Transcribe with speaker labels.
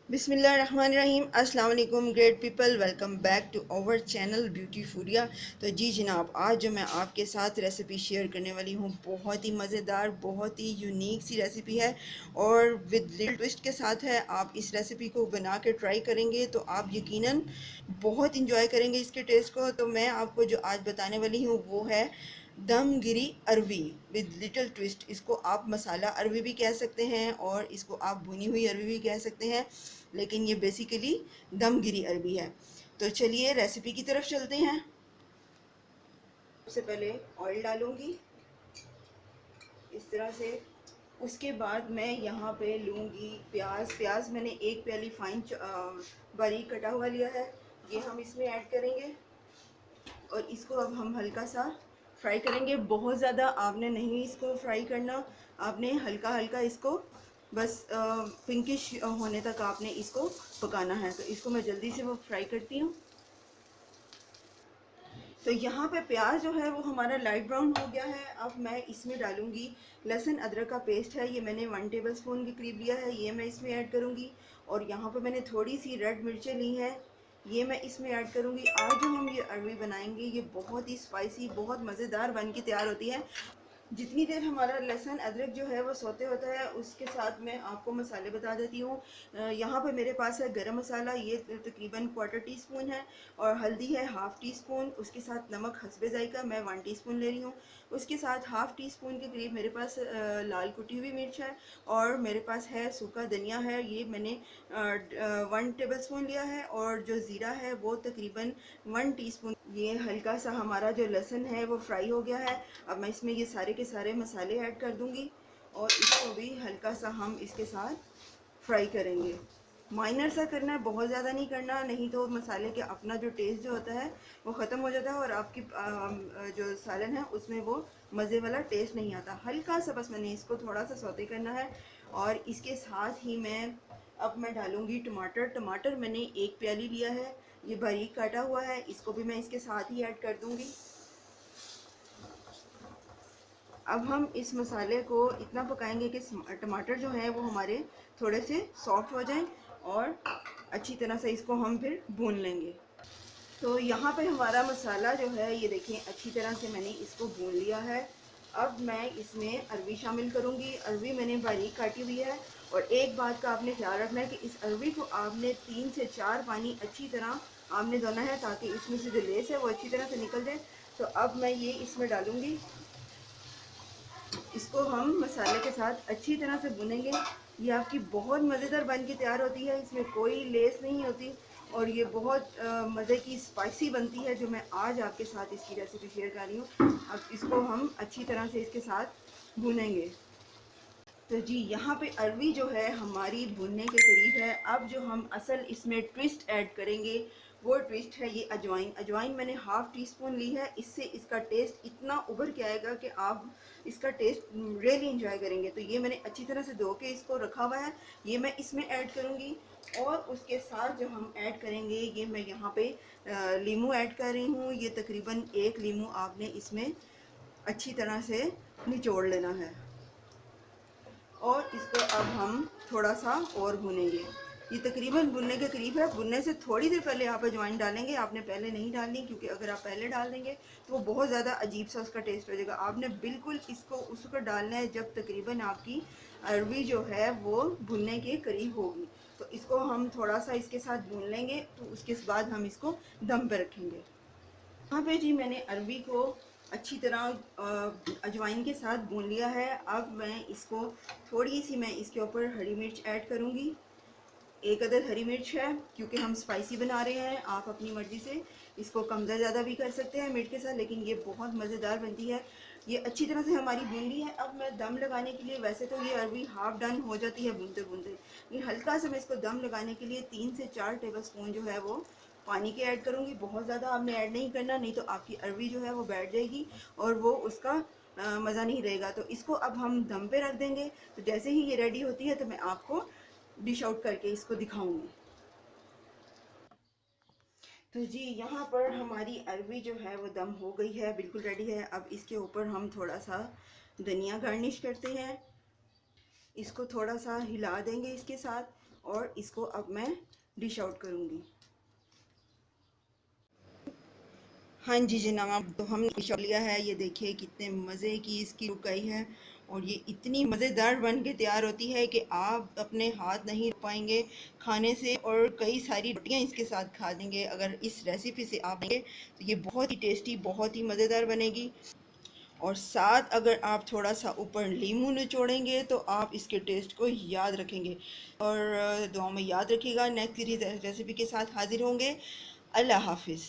Speaker 1: बिस्मिल्लाहिर्रहमानिर्रहीम। अस्सलाम वालेकुम great people, welcome back to our channel Beautifoodia. तो जी जनाब, आज जो मैं आपके साथ रेसिपी शेयर करने वाली हूँ बहुत ही मज़ेदार, बहुत ही यूनिक सी रेसिपी है और विद लिटिल ट्विस्ट के साथ है। आप इस रेसिपी को बना के ट्राई करेंगे तो आप यकीनन बहुत इंजॉय करेंगे इसके टेस्ट को। तो मैं आपको जो आज बताने वाली हूँ वो है दमगिरी अरवी विद लिटिल ट्विस्ट। इसको आप मसाला अरवी भी कह सकते हैं और इसको आप भुनी हुई अरवी भी कह सकते हैं, लेकिन ये बेसिकली दमगिरी अरबी है। तो चलिए रेसिपी की तरफ चलते हैं। सबसे पहले ऑयल डालूंगी इस तरह से। उसके बाद मैं यहाँ पे लूँगी प्याज मैंने एक प्याली फाइन बारीक कटा हुआ लिया है, ये हम इसमें ऐड करेंगे और इसको अब हम हल्का सा फ्राई करेंगे। बहुत ज़्यादा आपने नहीं इसको फ्राई करना, आपने हल्का हल्का इसको बस पिंकिश होने तक आपने इसको पकाना है। तो इसको मैं जल्दी से वो फ्राई करती हूँ। तो यहाँ पे प्याज जो है वो हमारा लाइट ब्राउन हो गया है। अब मैं इसमें डालूंगी लहसुन अदरक का पेस्ट है, ये मैंने 1 टेबल स्पून के करीब लिया है, ये मैं इसमें ऐड करूँगी। और यहाँ पे मैंने थोड़ी सी रेड मिर्चें ली हैं, ये मैं इसमें ऐड करूँगी। आज जो हम ये अरवी बनाएंगे ये बहुत ही स्पाइसी, बहुत मज़ेदार बन के तैयार होती है। जितनी देर हमारा लहसुन अदरक जो है वो सौते होता है, उसके साथ मैं आपको मसाले बता देती हूँ। यहाँ पर मेरे पास है गरम मसाला, ये तकरीबन 1/4 टीस्पून है, और हल्दी है 1/2 टीस्पून। उसके साथ नमक हस्बे जायका मैं 1 टीस्पून ले रही हूँ। उसके साथ 1/2 टीस्पून के करीब मेरे पास लाल कुटी हुई मिर्च है, और मेरे पास है सूखा धनिया है, ये मैंने 1 टेबल स्पून लिया है। और जो ज़ीरा है वो तकरीबन 1 टीस्पून। ये हल्का सा हमारा जो लहसुन है वो फ्राई हो गया है। अब मैं इसमें ये सारे के सारे मसाले ऐड कर दूंगी और इसको भी हल्का सा हम इसके साथ फ्राई करेंगे। माइनर सा करना है, बहुत ज़्यादा नहीं करना, नहीं तो मसाले के अपना जो टेस्ट जो होता है वो ख़त्म हो जाता है और आपकी जो सालन है उसमें वो मज़े वाला टेस्ट नहीं आता। हल्का सा बस मैंने इसको थोड़ा सा सौते करना है। और इसके साथ ही मैं डालूँगी टमाटर। टमाटर मैंने 1 प्याली लिया है, ये बारीक काटा हुआ है, इसको भी मैं इसके साथ ही ऐड कर दूँगी। अब हम इस मसाले को इतना पकाएंगे कि टमाटर जो है वो हमारे थोड़े से सॉफ्ट हो जाएं और अच्छी तरह से इसको हम फिर भून लेंगे। तो यहाँ पे हमारा मसाला जो है ये देखें अच्छी तरह से मैंने इसको भून लिया है। अब मैं इसमें अरवी शामिल करूँगी। अरवी मैंने बारीक काटी हुई है। और एक बात का आपने ख्याल रखना है कि इस अरवी को आपने 3 से 4 पानी अच्छी तरह आपने धोना है, ताकि इसमें से जो लेस है वो अच्छी तरह से निकल जाए। तो अब मैं ये इसमें डालूँगी, इसको हम मसाले के साथ अच्छी तरह से भुनेंगे। ये आपकी बहुत मज़ेदार बन के तैयार होती है, इसमें कोई लेस नहीं होती और ये बहुत मज़े की स्पाइसी बनती है, जो मैं आज आपके साथ इसकी रेसिपी शेयर कर रही हूँ। अब इसको हम अच्छी तरह से इसके साथ भुनेंगे। तो जी यहाँ पे अरवी जो है हमारी भुनने के करीब है। अब जो हम असल इसमें ट्विस्ट ऐड करेंगे वो ट्विस्ट है ये अजवाइन। अजवाइन मैंने 1/2 टीस्पून ली है, इससे इसका टेस्ट इतना उभर के आएगा कि आप इसका टेस्ट रियली इंजॉय करेंगे। तो ये मैंने अच्छी तरह से धो के इसको रखा हुआ है, ये मैं इसमें ऐड करूँगी। और उसके साथ जो हम ऐड करेंगे, ये मैं यहाँ पे लीमू ऐड कर रही हूँ। ये तकरीबन 1 लीमू आपने इसमें अच्छी तरह से निचोड़ लेना है और इसको अब हम थोड़ा सा और भुनेंगे। ये तकरीबन भुनने के करीब है। भुनने से थोड़ी देर पहले आप अजवाइन डालेंगे, आपने पहले नहीं डालनी, क्योंकि अगर आप पहले डाल देंगे तो वो बहुत ज़्यादा अजीब सा उसका टेस्ट हो जाएगा। आपने बिल्कुल इसको उस वक्त डालना है जब तकरीबन आपकी अरवी जो है वो भुनने के करीब होगी। तो इसको हम थोड़ा सा इसके साथ भून लेंगे, तो उसके बाद हम इसको दम पर रखेंगे। यहाँ पे जी मैंने अरवी को अच्छी तरह अजवाइन के साथ भून लिया है। अब मैं इसको थोड़ी सी मैं इसके ऊपर हरी मिर्च ऐड करूँगी। 1 अदद हरी मिर्च है, क्योंकि हम स्पाइसी बना रहे हैं। आप अपनी मर्ज़ी से इसको कम ज़्यादा भी कर सकते हैं मिर्च के साथ, लेकिन ये बहुत मज़ेदार बनती है। ये अच्छी तरह से हमारी भून ली है। अब मैं दम लगाने के लिए, वैसे तो ये अरवी हाफ डन हो जाती है भूनते भूनते, लेकिन हल्का सा मैं इसको दम लगाने के लिए 3 से 4 टेबल स्पून जो है वो पानी के ऐड करूँगी। बहुत ज़्यादा आपने ऐड नहीं करना, नहीं तो आपकी अरवी जो है वो बैठ जाएगी और वो उसका मज़ा नहीं रहेगा। तो इसको अब हम दम पे रख देंगे। तो जैसे ही ये रेडी होती है तो मैं आपको डिश आउट करके इसको दिखाऊंगी। तो जी यहाँ पर हमारी अरवी जो है वो दम हो गई है, बिल्कुल रेडी है। अब इसके ऊपर हम थोड़ा सा धनिया गार्निश करते हैं, इसको थोड़ा सा हिला देंगे इसके साथ। और इसको अब मैं डिश आउट करूँगी। हाँ जी जनाब, तो हमने डिश आउट लिया है। ये देखिए कितने मज़े की इसकी लुक आई है और ये इतनी मज़ेदार बन के तैयार होती है कि आप अपने हाथ नहीं रोक पाएंगे खाने से, और कई सारी रोटियां इसके साथ खा देंगे अगर इस रेसिपी से आप लेंगे। तो ये बहुत ही टेस्टी, बहुत ही मज़ेदार बनेगी। और साथ अगर आप थोड़ा सा ऊपर नींबू निचोड़ेंगे तो आप इसके टेस्ट को याद रखेंगे। और दुआ में याद रखिएगा, नेक्स्ट रेसिपी के साथ हाजिर होंगे। अल्लाह हाफिज़।